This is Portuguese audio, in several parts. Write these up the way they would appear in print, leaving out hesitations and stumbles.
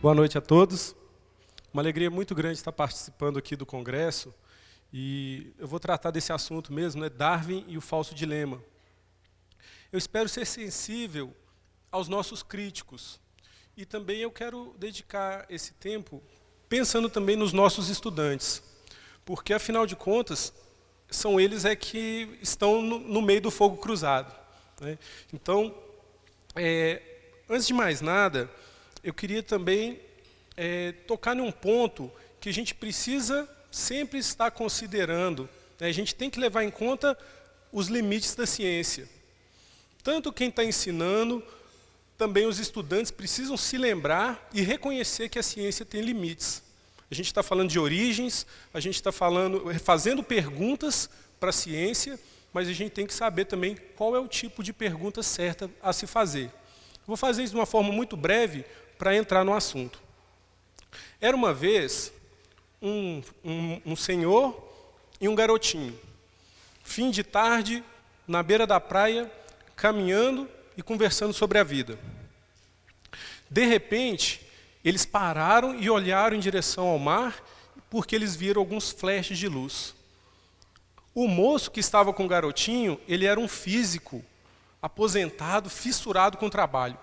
Boa noite a todos. Uma alegria muito grande estar participando aqui do congresso. E eu vou tratar desse assunto mesmo, né? Darwin e o falso dilema. Eu espero ser sensível aos nossos críticos. E também eu quero dedicar esse tempo pensando também nos nossos estudantes. Porque, afinal de contas, são eles que estão no meio do fogo cruzado, né? Então, antes de mais nada, eu queria também tocar num ponto que a gente precisa sempre estar considerando, né? A gente tem que levar em conta os limites da ciência. Tanto quem está ensinando, também os estudantes precisam se lembrar e reconhecer que a ciência tem limites. A gente está falando de origens, a gente está fazendo perguntas para a ciência, mas a gente tem que saber também qual é o tipo de pergunta certa a se fazer. Vou fazer isso de uma forma muito breve para entrar no assunto. Era uma vez um senhor e um garotinho. Fim de tarde, na beira da praia, caminhando e conversando sobre a vida. De repente, eles pararam e olharam em direção ao mar, porque eles viram alguns flashes de luz. O moço que estava com o garotinho, ele era um físico, aposentado, fissurado com o trabalho.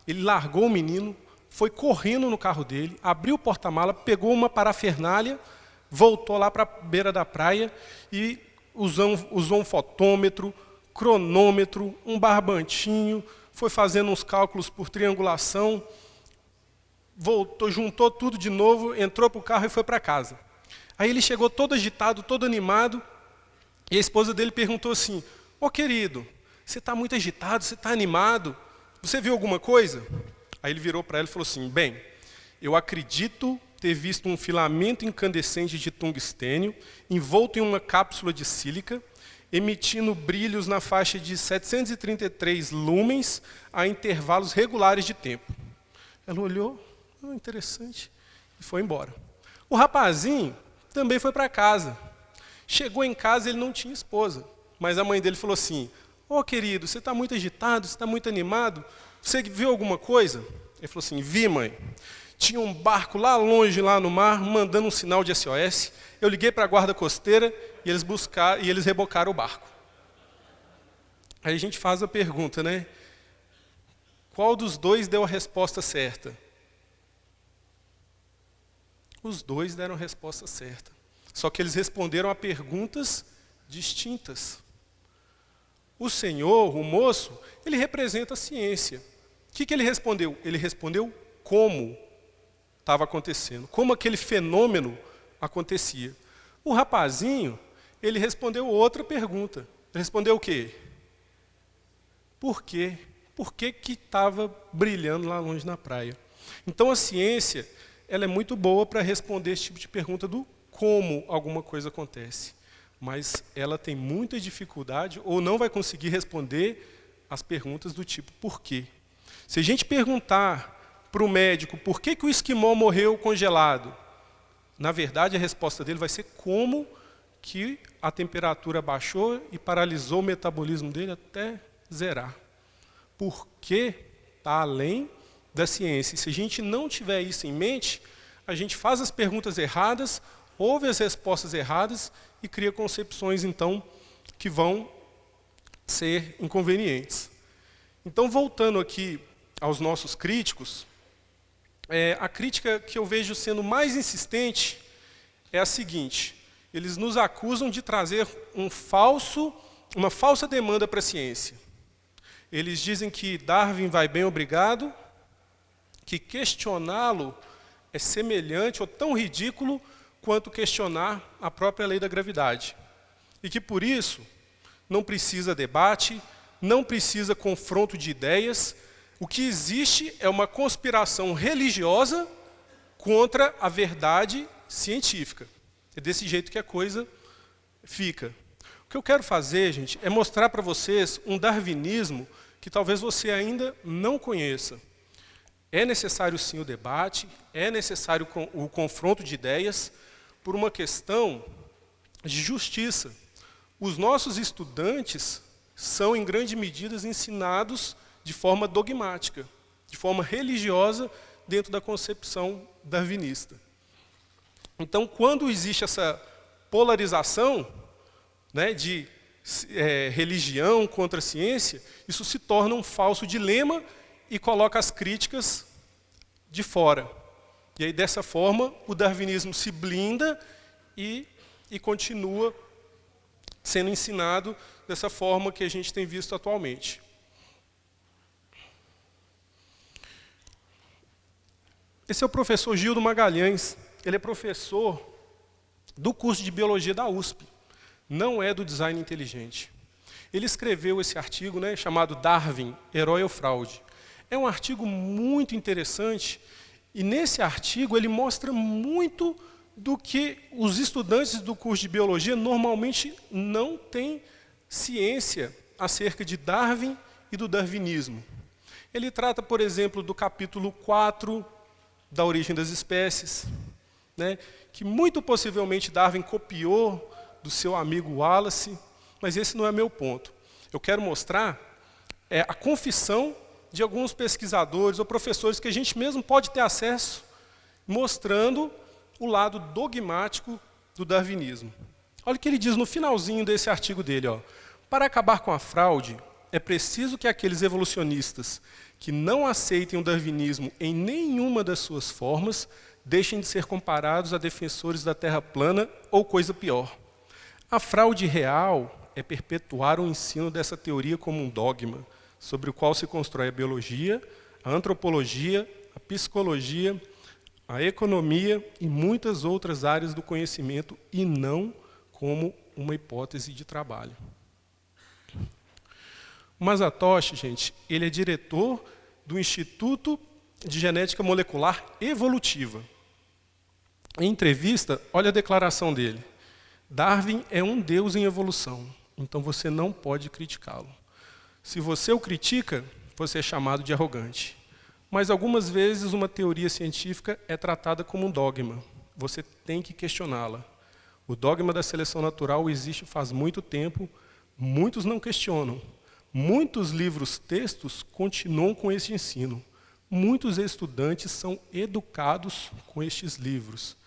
Ele largou o menino, foi correndo no carro dele, abriu o porta-mala, pegou uma parafernália, voltou lá para a beira da praia e usou um fotômetro, cronômetro, um barbantinho, foi fazendo uns cálculos por triangulação, voltou, juntou tudo de novo, entrou para o carro e foi para casa. Aí ele chegou todo agitado, todo animado, e a esposa dele perguntou assim: "Ô querido, você está muito agitado, você está animado, você viu alguma coisa?" Aí ele virou para ela e falou assim: "Bem, eu acredito ter visto um filamento incandescente de tungstênio envolto em uma cápsula de sílica, emitindo brilhos na faixa de 733 lumens a intervalos regulares de tempo." Ela olhou, interessante, e foi embora. O rapazinho também foi para casa. Chegou em casa, ele não tinha esposa, mas a mãe dele falou assim: "Ô querido, você está muito agitado, você está muito animado, você viu alguma coisa?" Ele falou assim: "Vi, mãe. Tinha um barco lá longe, lá no mar, mandando um sinal de SOS. Eu liguei para a guarda costeira e eles rebocaram o barco." Aí a gente faz a pergunta, né? Qual dos dois deu a resposta certa? Os dois deram a resposta certa. Só que eles responderam a perguntas distintas. O senhor, o moço, ele representa a ciência. O que ele respondeu? Ele respondeu como estava acontecendo, como aquele fenômeno acontecia. O rapazinho, ele respondeu outra pergunta. Ele respondeu o quê? Por quê? Por que estava brilhando lá longe na praia? Então a ciência, ela é muito boa para responder esse tipo de pergunta do como alguma coisa acontece. Mas ela tem muita dificuldade ou não vai conseguir responder as perguntas do tipo por quê. Se a gente perguntar para o médico por que o esquimó morreu congelado, na verdade a resposta dele vai ser como que a temperatura baixou e paralisou o metabolismo dele até zerar. Porque está além da ciência. E se a gente não tiver isso em mente, a gente faz as perguntas erradas, ouve as respostas erradas e cria concepções, então, que vão ser inconvenientes. Então, voltando aqui aos nossos críticos, a crítica que eu vejo sendo mais insistente é a seguinte: eles nos acusam de trazer uma falsa demanda para a ciência. Eles dizem que Darwin vai bem, obrigado, que questioná-lo é semelhante ou tão ridículo quanto questionar a própria lei da gravidade. E que, por isso, não precisa debate, não precisa confronto de ideias. O que existe é uma conspiração religiosa contra a verdade científica. É desse jeito que a coisa fica. O que eu quero fazer, gente, é mostrar para vocês um darwinismo que talvez você ainda não conheça. É necessário sim o debate, é necessário o confronto de ideias por uma questão de justiça. Os nossos estudantes são, em grande medida, ensinados de forma dogmática, de forma religiosa, dentro da concepção darwinista. Então, quando existe essa polarização, né, de religião contra a ciência, isso se torna um falso dilema e coloca as críticas de fora. E aí, dessa forma, o darwinismo se blinda e continua sendo ensinado dessa forma que a gente tem visto atualmente. Esse é o professor Gildo Magalhães. Ele é professor do curso de Biologia da USP. Não é do design inteligente. Ele escreveu esse artigo, né, chamado Darwin, Herói ou Fraude. É um artigo muito interessante e nesse artigo ele mostra muito do que os estudantes do curso de Biologia normalmente não têm ciência acerca de Darwin e do darwinismo. Ele trata, por exemplo, do capítulo 4 da origem das espécies, né, que muito possivelmente Darwin copiou do seu amigo Wallace, mas esse não é meu ponto. Eu quero mostrar a confissão de alguns pesquisadores ou professores que a gente mesmo pode ter acesso, mostrando o lado dogmático do darwinismo. Olha o que ele diz no finalzinho desse artigo dele. Ó. Para acabar com a fraude, é preciso que aqueles evolucionistas que não aceitem o darwinismo em nenhuma das suas formas deixem de ser comparados a defensores da Terra plana ou coisa pior. A fraude real é perpetuar o ensino dessa teoria como um dogma, sobre o qual se constrói a biologia, a antropologia, a psicologia, a economia e muitas outras áreas do conhecimento, e não como uma hipótese de trabalho. O Mazatoshi, gente, ele é diretor do Instituto de Genética Molecular Evolutiva. Em entrevista, olha a declaração dele. Darwin é um deus em evolução, então você não pode criticá-lo. Se você o critica, você é chamado de arrogante. Mas algumas vezes uma teoria científica é tratada como um dogma. Você tem que questioná-la. O dogma da seleção natural existe faz muito tempo, muitos não questionam. Muitos livros-textos continuam com esse ensino. Muitos estudantes são educados com estes livros.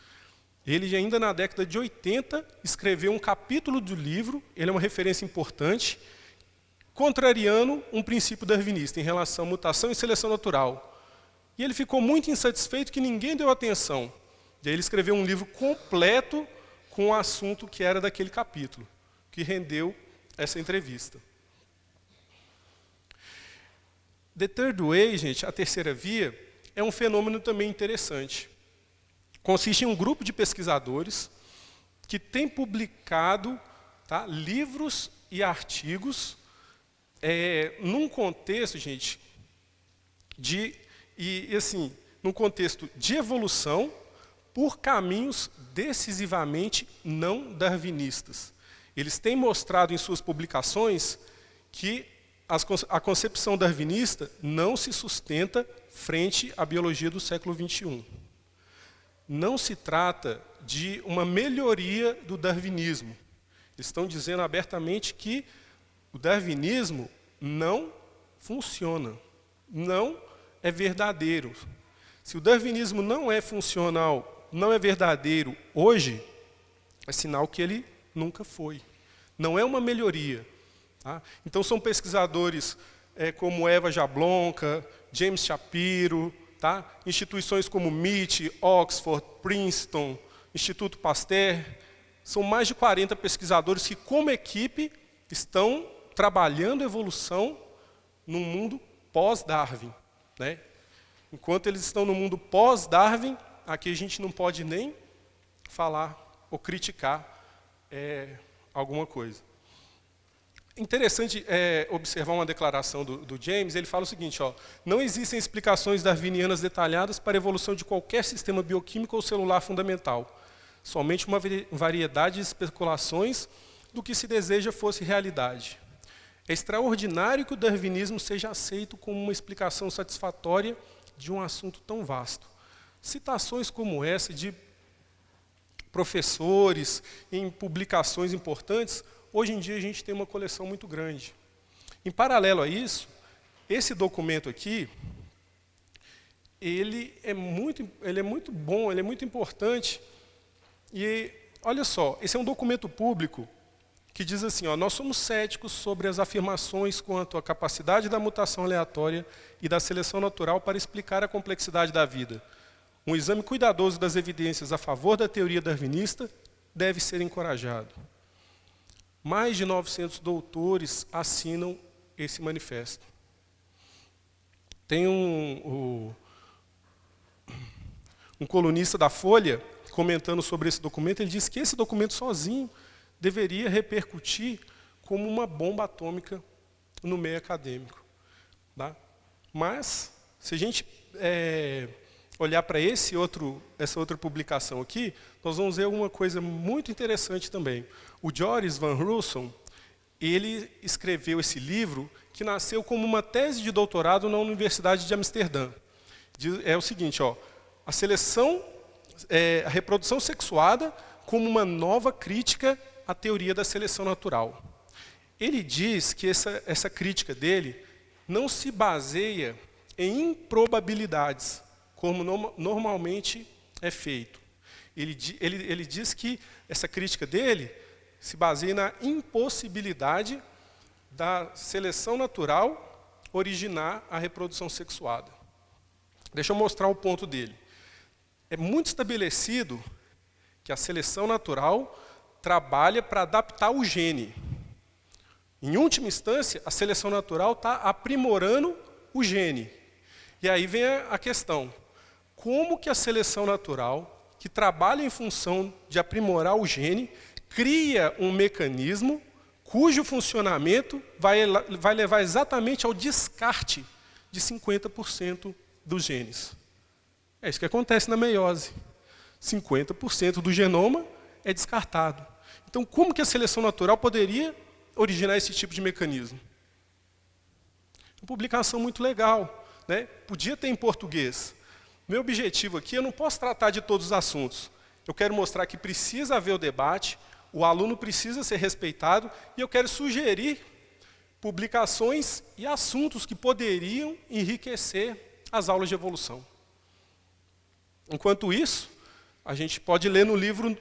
Ele, ainda na década de 80, escreveu um capítulo do livro, ele é uma referência importante, contrariando um princípio darwinista em relação à mutação e seleção natural. E ele ficou muito insatisfeito que ninguém deu atenção. E aí ele escreveu um livro completo com o assunto que era daquele capítulo, que rendeu essa entrevista. The Third Way, gente, a terceira via, é um fenômeno também interessante. Consiste em um grupo de pesquisadores que tem publicado, tá, livros e artigos num contexto, gente, num contexto de evolução por caminhos decisivamente não darwinistas. Eles têm mostrado em suas publicações que a concepção darwinista não se sustenta frente à biologia do século XXI. Não se trata de uma melhoria do darwinismo. Eles estão dizendo abertamente que o darwinismo não funciona, não é verdadeiro. Se o darwinismo não é funcional, não é verdadeiro hoje, é sinal que ele nunca foi. Não é uma melhoria. Tá? Então são pesquisadores como Eva Jablonka, James Shapiro, tá? Instituições como MIT, Oxford, Princeton, Instituto Pasteur, são mais de 40 pesquisadores que, como equipe, estão trabalhando evolução no mundo pós-Darwin. Né? Enquanto eles estão no mundo pós-Darwin, aqui a gente não pode nem falar ou criticar alguma coisa. Interessante observar uma declaração do James. Ele fala o seguinte, ó, não existem explicações darwinianas detalhadas para a evolução de qualquer sistema bioquímico ou celular fundamental. Somente uma variedade de especulações do que se deseja fosse realidade. É extraordinário que o darwinismo seja aceito como uma explicação satisfatória de um assunto tão vasto. Citações como essa de professores em publicações importantes, hoje em dia a gente tem uma coleção muito grande. Em paralelo a isso, esse documento aqui, ele é muito bom, ele é muito importante. E olha só, esse é um documento público que diz assim, ó, nós somos céticos sobre as afirmações quanto à capacidade da mutação aleatória e da seleção natural para explicar a complexidade da vida. Um exame cuidadoso das evidências a favor da teoria darwinista deve ser encorajado. Mais de 900 doutores assinam esse manifesto. Tem um colunista da Folha comentando sobre esse documento, ele disse que esse documento sozinho deveria repercutir como uma bomba atômica no meio acadêmico. Tá? Mas, se a gente olhar para essa outra publicação aqui, nós vamos ver uma coisa muito interessante também. O Joris van Rossum, ele escreveu esse livro que nasceu como uma tese de doutorado na Universidade de Amsterdã. É o seguinte, ó, a reprodução sexuada como uma nova crítica à teoria da seleção natural. Ele diz que essa crítica dele não se baseia em improbabilidades, como normalmente é feito. Ele diz que essa crítica dele se baseia na impossibilidade da seleção natural originar a reprodução sexuada. Deixa eu mostrar o ponto dele. É muito estabelecido que a seleção natural trabalha para adaptar o gene. Em última instância, a seleção natural está aprimorando o gene. E aí vem a questão. Como que a seleção natural, que trabalha em função de aprimorar o gene, cria um mecanismo cujo funcionamento vai levar exatamente ao descarte de 50% dos genes? É isso que acontece na meiose. 50% do genoma é descartado. Então, como que a seleção natural poderia originar esse tipo de mecanismo? Uma publicação muito legal, né? Podia ter em português. Meu objetivo aqui, eu não posso tratar de todos os assuntos. Eu quero mostrar que precisa haver o debate, o aluno precisa ser respeitado, e eu quero sugerir publicações e assuntos que poderiam enriquecer as aulas de evolução. Enquanto isso, a gente pode ler no livro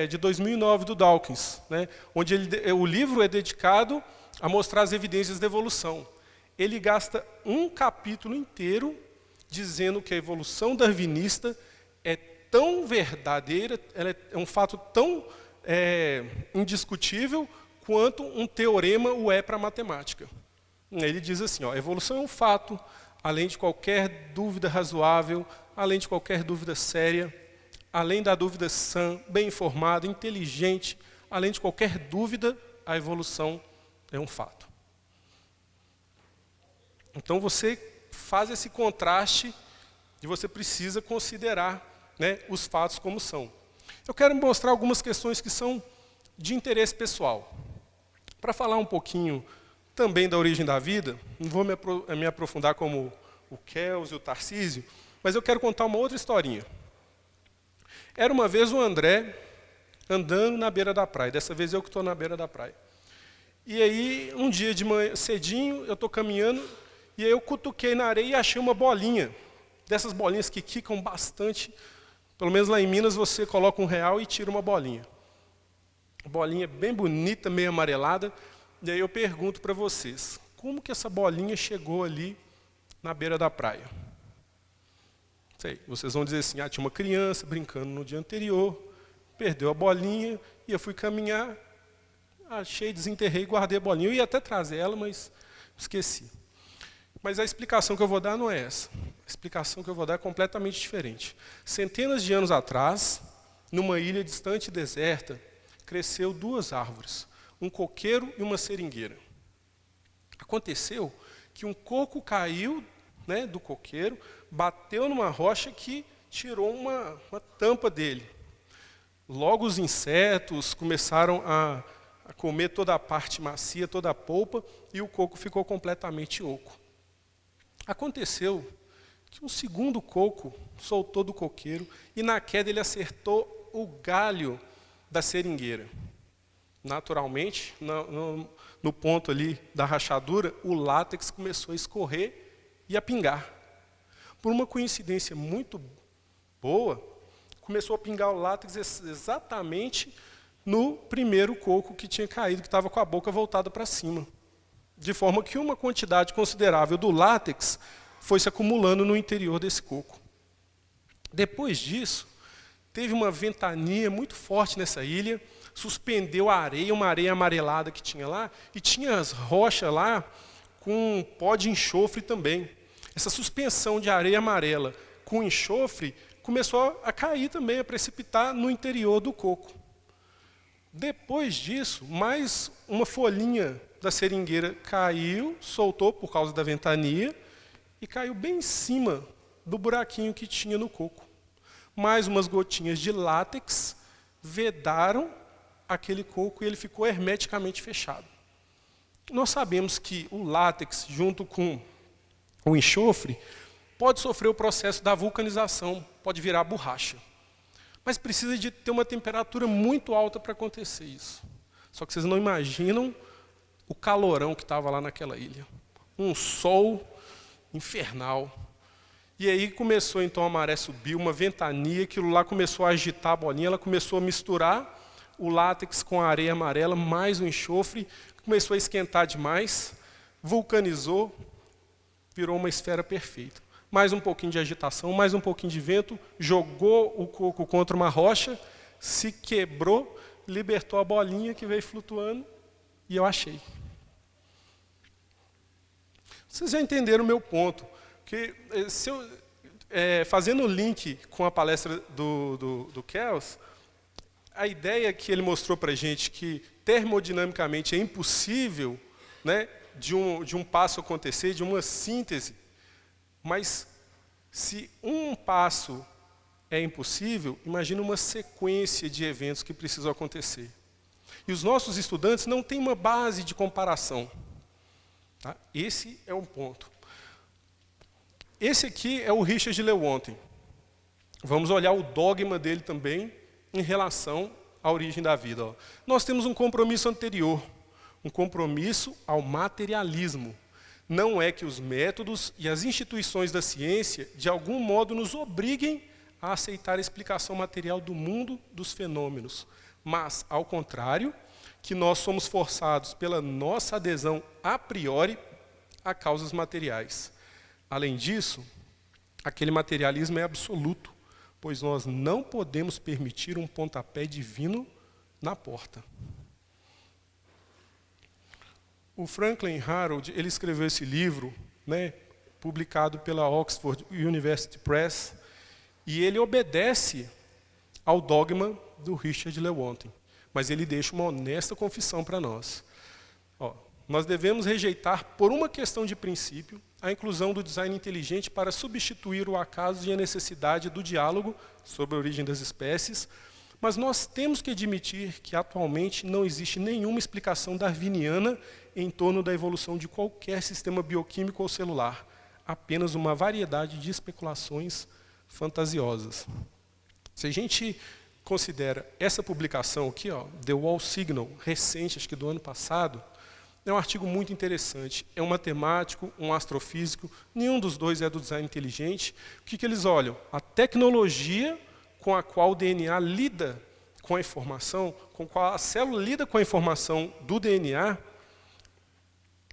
de 2009 do Dawkins, né, onde o livro é dedicado a mostrar as evidências da evolução. Ele gasta um capítulo inteiro dizendo que a evolução darwinista é tão verdadeira, ela é um fato tão indiscutível quanto um teorema o é para a matemática. Ele diz assim, ó, a evolução é um fato, além de qualquer dúvida razoável, além de qualquer dúvida séria, além da dúvida sã, bem informada, inteligente, além de qualquer dúvida, a evolução é um fato. Então você faz esse contraste e você precisa considerar, né, os fatos como são. Eu quero mostrar algumas questões que são de interesse pessoal. Para falar um pouquinho também da origem da vida, não vou me aprofundar como o Kels e o Tarcísio, mas eu quero contar uma outra historinha. Era uma vez o André andando na beira da praia, dessa vez eu que estou na beira da praia. E aí, um dia de manhã, cedinho, eu estou caminhando, e aí eu cutuquei na areia e achei uma bolinha, dessas bolinhas que quicam bastante. Pelo menos lá em Minas você coloca R$1 e tira uma bolinha. Bolinha bem bonita, meio amarelada. E aí eu pergunto para vocês, como que essa bolinha chegou ali na beira da praia? Sei, vocês vão dizer assim, tinha uma criança brincando no dia anterior, perdeu a bolinha, e eu fui caminhar, achei, desenterrei e guardei a bolinha. Eu ia até trazer ela, mas esqueci. Mas a explicação que eu vou dar não é essa. A explicação que eu vou dar é completamente diferente. Centenas de anos atrás, numa ilha distante e deserta, cresceu 2 árvores, um coqueiro e uma seringueira. Aconteceu que um coco caiu, né, do coqueiro, bateu numa rocha que tirou uma tampa dele. Logo os insetos começaram a comer toda a parte macia, toda a polpa, e o coco ficou completamente oco. Aconteceu que um segundo coco soltou do coqueiro e na queda ele acertou o galho da seringueira. Naturalmente, no ponto ali da rachadura, o látex começou a escorrer e a pingar. Por uma coincidência muito boa, começou a pingar o látex exatamente no primeiro coco que tinha caído, que estava com a boca voltada para cima. De forma que uma quantidade considerável do látex foi se acumulando no interior desse coco. Depois disso, teve uma ventania muito forte nessa ilha, suspendeu a areia, uma areia amarelada que tinha lá, e tinha as rochas lá com pó de enxofre também. Essa suspensão de areia amarela com enxofre começou a cair também, a precipitar no interior do coco. Depois disso, mais uma folhinha da seringueira caiu, soltou por causa da ventania, e caiu bem em cima do buraquinho que tinha no coco. Mais umas gotinhas de látex vedaram aquele coco e ele ficou hermeticamente fechado. Nós sabemos que o látex, junto com o enxofre, pode sofrer o processo da vulcanização, pode virar borracha. Mas precisa de ter uma temperatura muito alta para acontecer isso. Só que vocês não imaginam o calorão que estava lá naquela ilha. Um sol infernal. E aí começou então a maré subir, uma ventania, aquilo lá começou a agitar a bolinha, ela começou a misturar o látex com a areia amarela, mais o enxofre, começou a esquentar demais, vulcanizou, virou uma esfera perfeita. Mais um pouquinho de agitação, mais um pouquinho de vento, jogou o coco contra uma rocha, se quebrou, libertou a bolinha que veio flutuando, e eu achei. Vocês já entenderam o meu ponto. Que, fazendo o link com a palestra do Kells, a ideia que ele mostrou para a gente que termodinamicamente é impossível, né, de um passo acontecer, de uma síntese, mas se um passo é impossível, imagina uma sequência de eventos que precisam acontecer. E os nossos estudantes não têm uma base de comparação. Tá? Esse é um ponto. Esse aqui é o Richard Lewontin. Vamos olhar o dogma dele também em relação à origem da vida. Ó. Nós temos um compromisso anterior, um compromisso ao materialismo. Não é que os métodos e as instituições da ciência, de algum modo, nos obriguem a aceitar a explicação material do mundo dos fenômenos, mas, ao contrário, que nós somos forçados pela nossa adesão a priori a causas materiais. Além disso, aquele materialismo é absoluto, pois nós não podemos permitir um pontapé divino na porta. O Franklin Harold, ele escreveu esse livro, né, publicado pela Oxford University Press, e ele obedece ao dogma do Richard Lewontin, mas ele deixa uma honesta confissão para nós. Ó, nós devemos rejeitar, por uma questão de princípio, a inclusão do design inteligente para substituir o acaso e a necessidade do diálogo sobre a origem das espécies, mas nós temos que admitir que atualmente não existe nenhuma explicação darwiniana em torno da evolução de qualquer sistema bioquímico ou celular, apenas uma variedade de especulações fantasiosas. Se a gente considera essa publicação aqui, ó, The Wall Signal, recente, acho que do ano passado, é um artigo muito interessante. É um matemático, um astrofísico, nenhum dos dois é do design inteligente. O que eles olham? A tecnologia com a qual o DNA lida com a informação, com a qual a célula lida com a informação do DNA,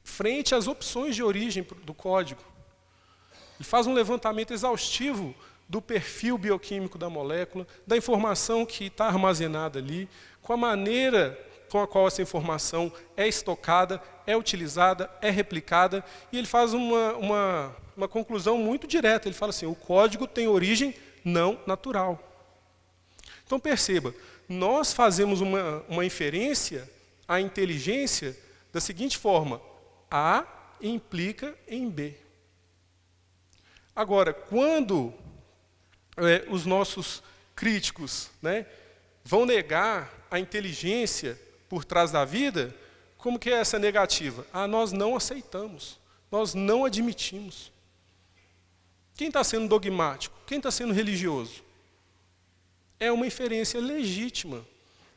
frente às opções de origem do código. Ele faz um levantamento exaustivo do perfil bioquímico da molécula, da informação que está armazenada ali, com a maneira com a qual essa informação é estocada, é utilizada, é replicada, e ele faz uma conclusão muito direta. Ele fala assim, o código tem origem não natural. Então perceba, nós fazemos uma inferência à inteligência da seguinte forma, A implica em B. Agora, quando os nossos críticos, né, vão negar a inteligência por trás da vida, como que é essa negativa? Nós não aceitamos, nós não admitimos. Quem está sendo dogmático? Quem está sendo religioso? É uma inferência legítima.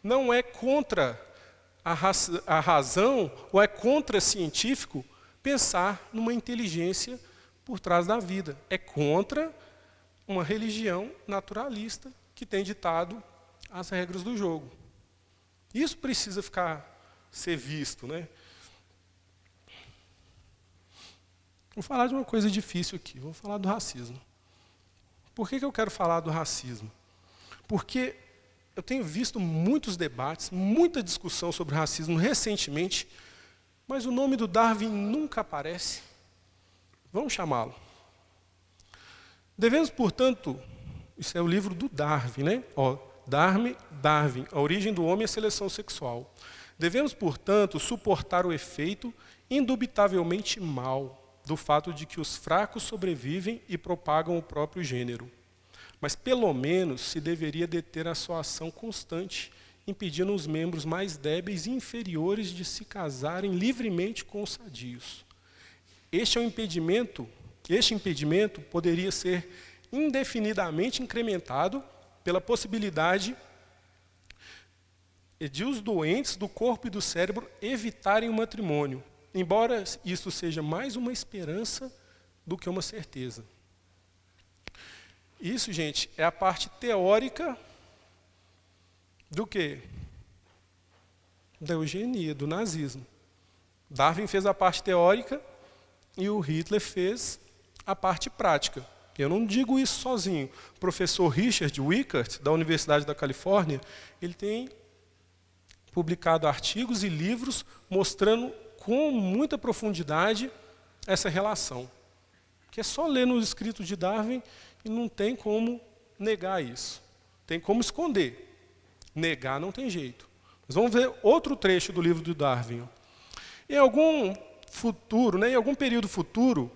Não é contra a razão ou é contra científico pensar numa inteligência por trás da vida. É contra uma religião naturalista que tem ditado as regras do jogo. Isso precisa ser visto, né? Vou falar de uma coisa difícil aqui, vou falar do racismo. Por que eu quero falar do racismo? Porque eu tenho visto muitos debates, muita discussão sobre racismo recentemente, mas o nome do Darwin nunca aparece. Vamos chamá-lo. Devemos, portanto, isso é o livro do Darwin, né? Darwin, a origem do homem e a seleção sexual. Devemos, portanto, suportar o efeito indubitavelmente mau do fato de que os fracos sobrevivem e propagam o próprio gênero. Mas, pelo menos, se deveria deter a sua ação constante, impedindo os membros mais débeis e inferiores de se casarem livremente com os sadios. Este impedimento poderia ser indefinidamente incrementado pela possibilidade de os doentes do corpo e do cérebro evitarem o matrimônio, embora isto seja mais uma esperança do que uma certeza. Isso, gente, é a parte teórica do quê? Da eugenia, do nazismo. Darwin fez a parte teórica e o Hitler fez a parte prática. Eu não digo isso sozinho. O professor Richard Wickert, da Universidade da Califórnia, ele tem publicado artigos e livros mostrando com muita profundidade essa relação. Que é só ler nos escritos de Darwin e não tem como negar isso. Tem como esconder. Negar não tem jeito. Mas vamos ver outro trecho do livro do Darwin. Em algum futuro, em algum período futuro,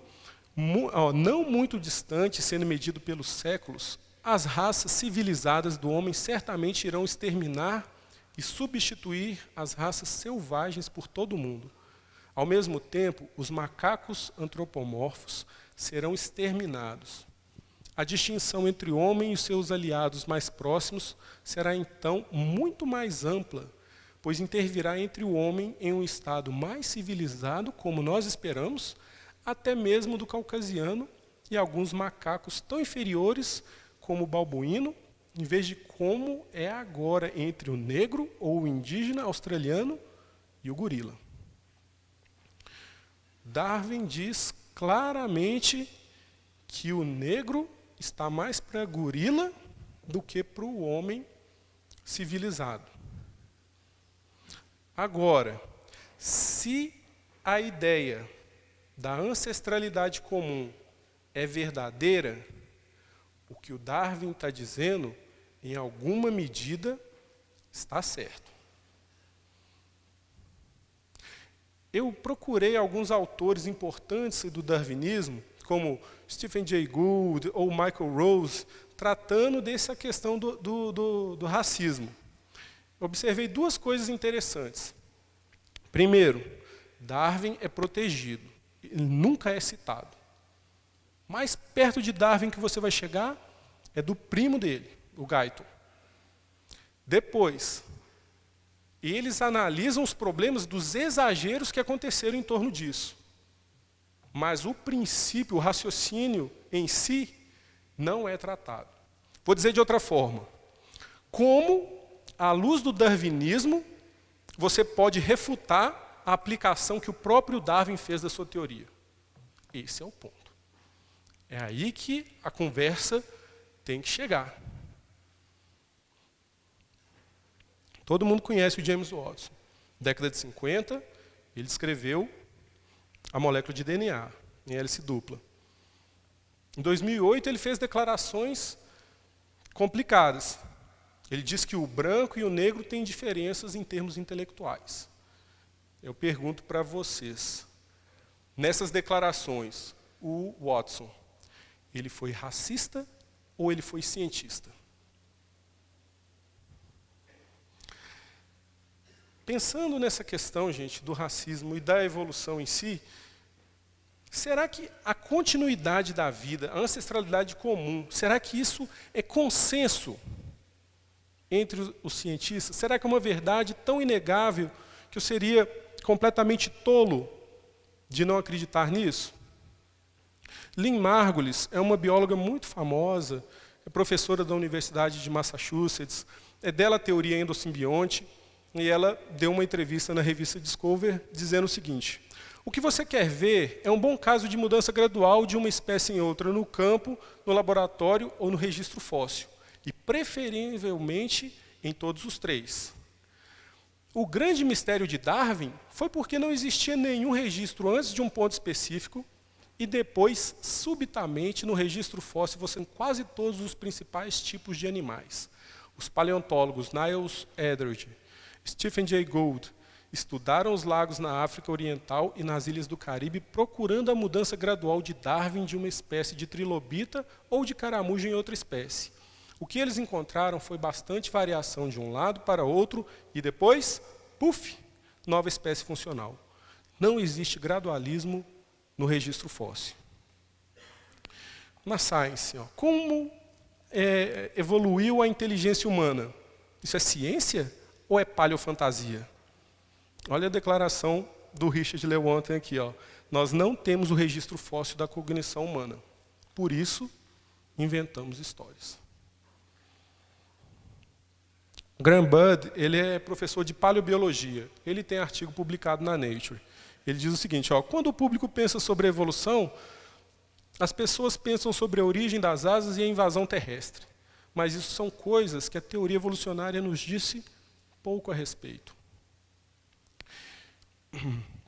não muito distante, sendo medido pelos séculos, as raças civilizadas do homem certamente irão exterminar e substituir as raças selvagens por todo o mundo. Ao mesmo tempo, os macacos antropomorfos serão exterminados. A distinção entre o homem e os seus aliados mais próximos será então muito mais ampla, pois intervirá entre o homem em um estado mais civilizado, como nós esperamos, até mesmo do caucasiano e alguns macacos tão inferiores como o babuíno, em vez de como é agora entre o negro ou o indígena australiano e o gorila. Darwin diz claramente que o negro está mais para gorila do que para o homem civilizado. Agora, se a ideia da ancestralidade comum é verdadeira, o que o Darwin está dizendo, em alguma medida, está certo. Eu procurei alguns autores importantes do darwinismo, como Stephen Jay Gould ou Michael Rose, tratando dessa questão do racismo. Observei duas coisas interessantes. Primeiro, Darwin é protegido, ele nunca é citado. Mais perto de Darwin que você vai chegar é do primo dele, o Guyton. Depois, eles analisam os problemas dos exageros que aconteceram em torno disso. Mas o princípio, o raciocínio em si, não é tratado. Vou dizer de outra forma. Como, à luz do darwinismo, você pode refutar a aplicação que o próprio Darwin fez da sua teoria? Esse é o ponto. É aí que a conversa tem que chegar. Todo mundo conhece o James Watson. Década de 50, ele escreveu a molécula de DNA, em hélice dupla. Em 2008, ele fez declarações complicadas. Ele diz que o branco e o negro têm diferenças em termos intelectuais. Eu pergunto para vocês, nessas declarações, o Watson, ele foi racista ou ele foi cientista? Pensando nessa questão, gente, do racismo e da evolução em si, será que a continuidade da vida, a ancestralidade comum, será que isso é consenso entre os cientistas? Será que é uma verdade tão inegável que eu seria completamente tolo de não acreditar nisso? Lynn Margulis é uma bióloga muito famosa, é professora da Universidade de Massachusetts, é dela a teoria endosimbionte, e ela deu uma entrevista na revista Discover dizendo o seguinte: o que você quer ver é um bom caso de mudança gradual de uma espécie em outra no campo, no laboratório ou no registro fóssil, e preferivelmente em todos os três. O grande mistério de Darwin foi porque não existia nenhum registro antes de um ponto específico e depois, subitamente, no registro fóssil, você tem quase todos os principais tipos de animais. Os paleontólogos Niles Eldredge, Stephen Jay Gould, estudaram os lagos na África Oriental e nas ilhas do Caribe, procurando a mudança gradual de Darwin de uma espécie de trilobita ou de caramujo em outra espécie. O que eles encontraram foi bastante variação de um lado para outro e depois, puf, nova espécie funcional. Não existe gradualismo no registro fóssil. Na Science, como evoluiu a inteligência humana? Isso é ciência ou é paleofantasia? Olha a declaração do Richard Lewontin aqui. Nós não temos o registro fóssil da cognição humana. Por isso, inventamos histórias. Graham Budd, ele é professor de paleobiologia. Ele tem artigo publicado na Nature. Ele diz o seguinte: quando o público pensa sobre a evolução, as pessoas pensam sobre a origem das asas e a invasão terrestre. Mas isso são coisas que a teoria evolucionária nos disse pouco a respeito.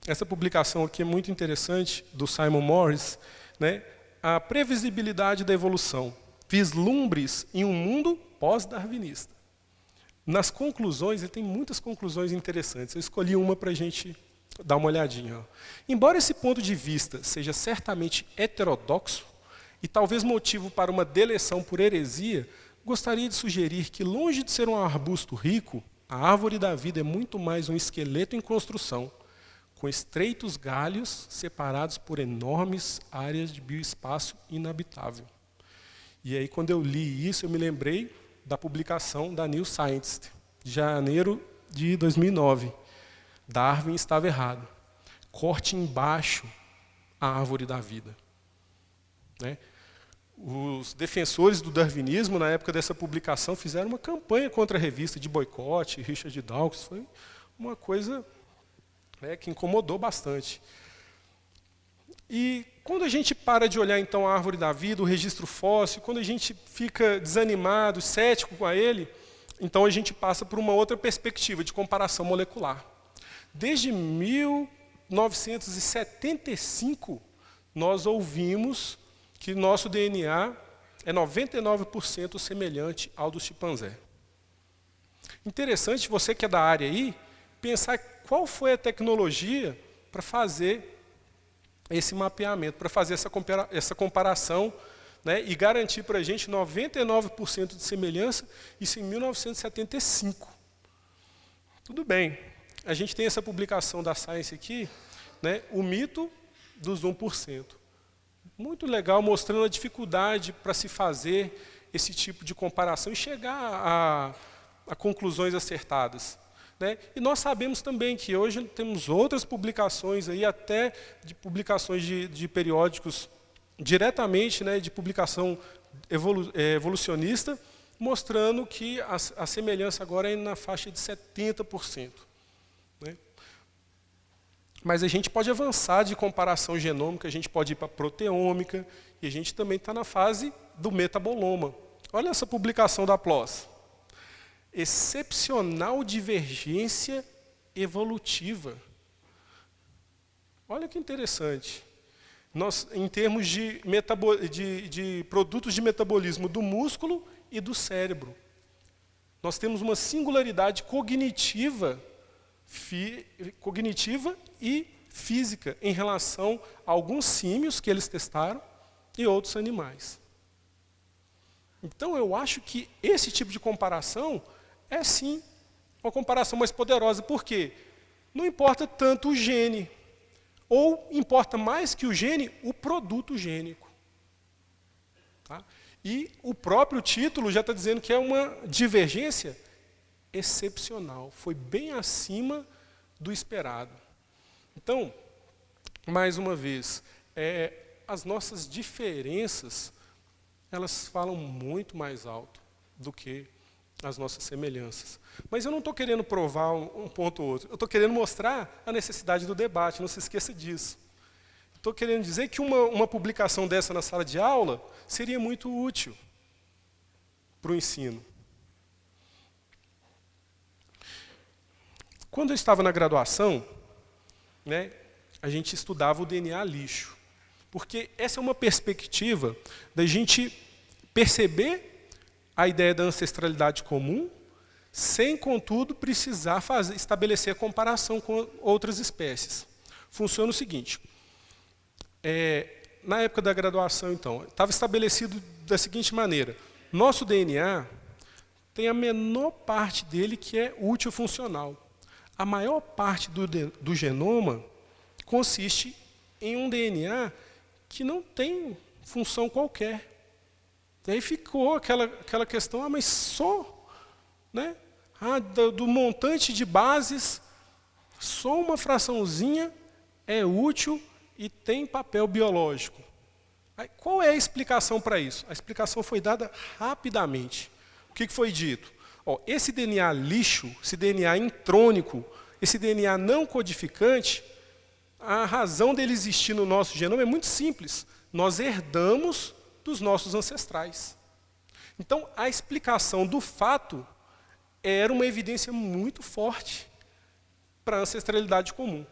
Essa publicação aqui é muito interessante, do Simon Morris, né? A previsibilidade da evolução, vislumbres em um mundo pós-darwinista. Nas conclusões, ele tem muitas conclusões interessantes. Eu escolhi uma para a gente dar uma olhadinha. Embora esse ponto de vista seja certamente heterodoxo, e talvez motivo para uma deleção por heresia, gostaria de sugerir que, longe de ser um arbusto rico, a árvore da vida é muito mais um esqueleto em construção, com estreitos galhos separados por enormes áreas de bioespaço inabitável. E aí, quando eu li isso, eu me lembrei da publicação da New Scientist, de janeiro de 2009. Darwin estava errado. Corte embaixo a árvore da vida. Né? Os defensores do darwinismo, na época dessa publicação, fizeram uma campanha contra a revista de boicote, Richard Dawkins. Foi uma coisa que incomodou bastante. E quando a gente para de olhar então a árvore da vida, o registro fóssil, quando a gente fica desanimado, cético com ele, então a gente passa por uma outra perspectiva de comparação molecular. Desde 1975, nós ouvimos que nosso DNA é 99% semelhante ao do chimpanzé. Interessante, você que é da área aí, pensar qual foi a tecnologia para fazer esse mapeamento, para fazer essa comparação, né, e garantir para a gente 99% de semelhança, isso em 1975. Tudo bem, a gente tem essa publicação da Science aqui, né, o mito dos 1%. Muito legal, mostrando a dificuldade para se fazer esse tipo de comparação e chegar a conclusões acertadas. Né? E nós sabemos também que hoje temos outras publicações, aí, até de publicações de periódicos diretamente, né, de publicação evolucionista, mostrando que a semelhança agora é na faixa de 70%. Né? Mas a gente pode avançar de comparação genômica, a gente pode ir para a proteômica, e a gente também está na fase do metaboloma. Olha essa publicação da PLOS. Excepcional divergência evolutiva. Olha que interessante. Nós, em termos de produtos de metabolismo do músculo e do cérebro, nós temos uma singularidade cognitiva e física em relação a alguns símios que eles testaram e outros animais. Então, eu acho que esse tipo de comparação é, sim, uma comparação mais poderosa. Por quê? Não importa tanto o gene, ou importa mais que o gene, o produto gênico. Tá? E o próprio título já está dizendo que é uma divergência excepcional. Foi bem acima do esperado. Então, mais uma vez, as nossas diferenças, elas falam muito mais alto do que as nossas semelhanças. Mas eu não estou querendo provar um ponto ou outro, eu estou querendo mostrar a necessidade do debate, não se esqueça disso. Estou querendo dizer que uma publicação dessa na sala de aula seria muito útil para o ensino. Quando eu estava na graduação, né, a gente estudava o DNA lixo. Porque essa é uma perspectiva da gente perceber a ideia da ancestralidade comum, sem, contudo, precisar estabelecer a comparação com outras espécies. Funciona o seguinte. Na época da graduação, então, estava estabelecido da seguinte maneira. Nosso DNA tem a menor parte dele que é útil funcional. A maior parte do genoma consiste em um DNA que não tem função qualquer. E aí ficou aquela questão, mas só, né, do montante de bases, só uma fraçãozinha é útil e tem papel biológico. Aí, qual é a explicação para isso? A explicação foi dada rapidamente. O que foi dito? Esse DNA lixo, esse DNA intrônico, esse DNA não codificante, a razão dele existir no nosso genoma é muito simples. Nós herdamos dos nossos ancestrais. Então, a explicação do fato era uma evidência muito forte para a ancestralidade comum.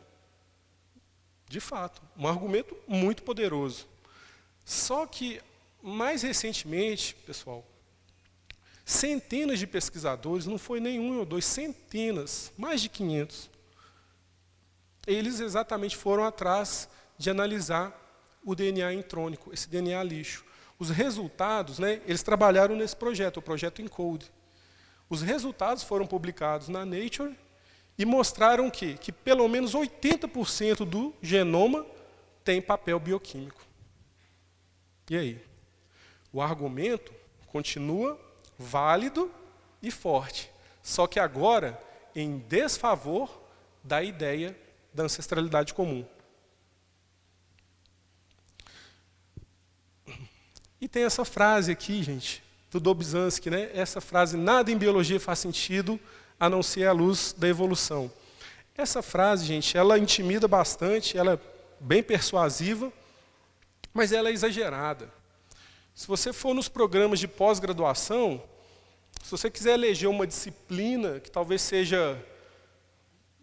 De fato, um argumento muito poderoso. Só que, mais recentemente, pessoal, centenas de pesquisadores, não foi nenhum ou dois, centenas, mais de 500, eles exatamente foram atrás de analisar o DNA intrônico, esse DNA lixo. Os resultados, né, eles trabalharam nesse projeto, o projeto ENCODE. Os resultados foram publicados na Nature e mostraram que pelo menos 80% do genoma tem papel bioquímico. E aí? O argumento continua válido e forte, só que agora em desfavor da ideia da ancestralidade comum. E tem essa frase aqui, gente, do Dobzhansky, né? Essa frase, nada em biologia faz sentido a não ser a luz da evolução. Essa frase, gente, ela intimida bastante, ela é bem persuasiva, mas ela é exagerada. Se você for nos programas de pós-graduação, se você quiser eleger uma disciplina que talvez seja,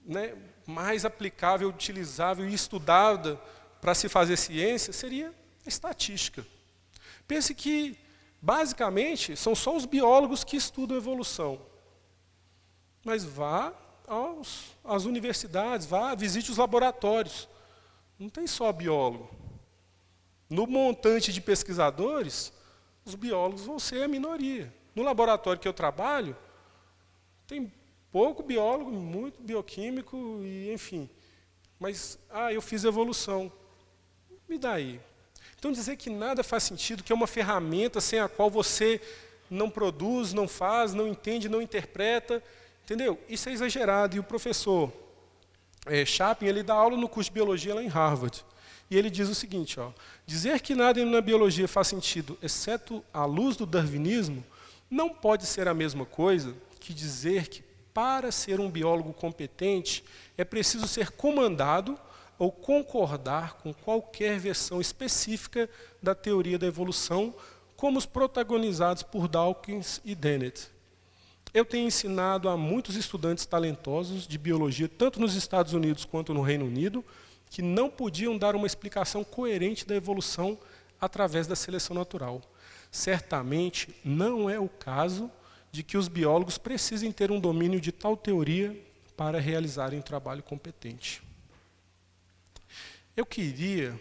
né, mais aplicável, utilizável e estudada para se fazer ciência, seria a estatística. Pense que, basicamente, são só os biólogos que estudam evolução. Mas vá às universidades, visite os laboratórios. Não tem só biólogo. No montante de pesquisadores, os biólogos vão ser a minoria. No laboratório que eu trabalho, tem pouco biólogo, muito bioquímico, e enfim. Mas, eu fiz evolução. E daí? Então, dizer que nada faz sentido, que é uma ferramenta sem a qual você não produz, não faz, não entende, não interpreta, entendeu? Isso é exagerado. E o professor Chapin, ele dá aula no curso de biologia lá em Harvard. E ele diz o seguinte, dizer que nada na biologia faz sentido, exceto à luz do darwinismo, não pode ser a mesma coisa que dizer que, para ser um biólogo competente, é preciso ser comandado ou concordar com qualquer versão específica da teoria da evolução, como os protagonizados por Dawkins e Dennett. Eu tenho ensinado a muitos estudantes talentosos de biologia, tanto nos Estados Unidos quanto no Reino Unido, que não podiam dar uma explicação coerente da evolução através da seleção natural. Certamente não é o caso de que os biólogos precisem ter um domínio de tal teoria para realizarem um trabalho competente. Eu queria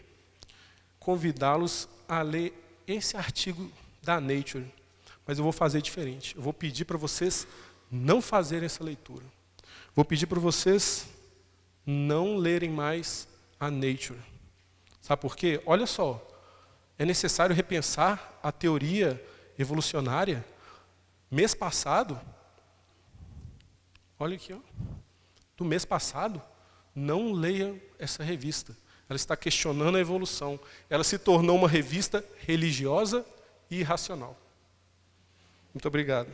convidá-los a ler esse artigo da Nature, mas eu vou fazer diferente. Eu vou pedir para vocês não fazerem essa leitura. Vou pedir para vocês não lerem mais a Nature. Sabe por quê? Olha só, é necessário repensar a teoria evolucionária. Mês passado, olha aqui, do mês passado, não leia essa revista. ela está questionando a evolução. Ela se tornou uma revista religiosa e irracional. Muito obrigado.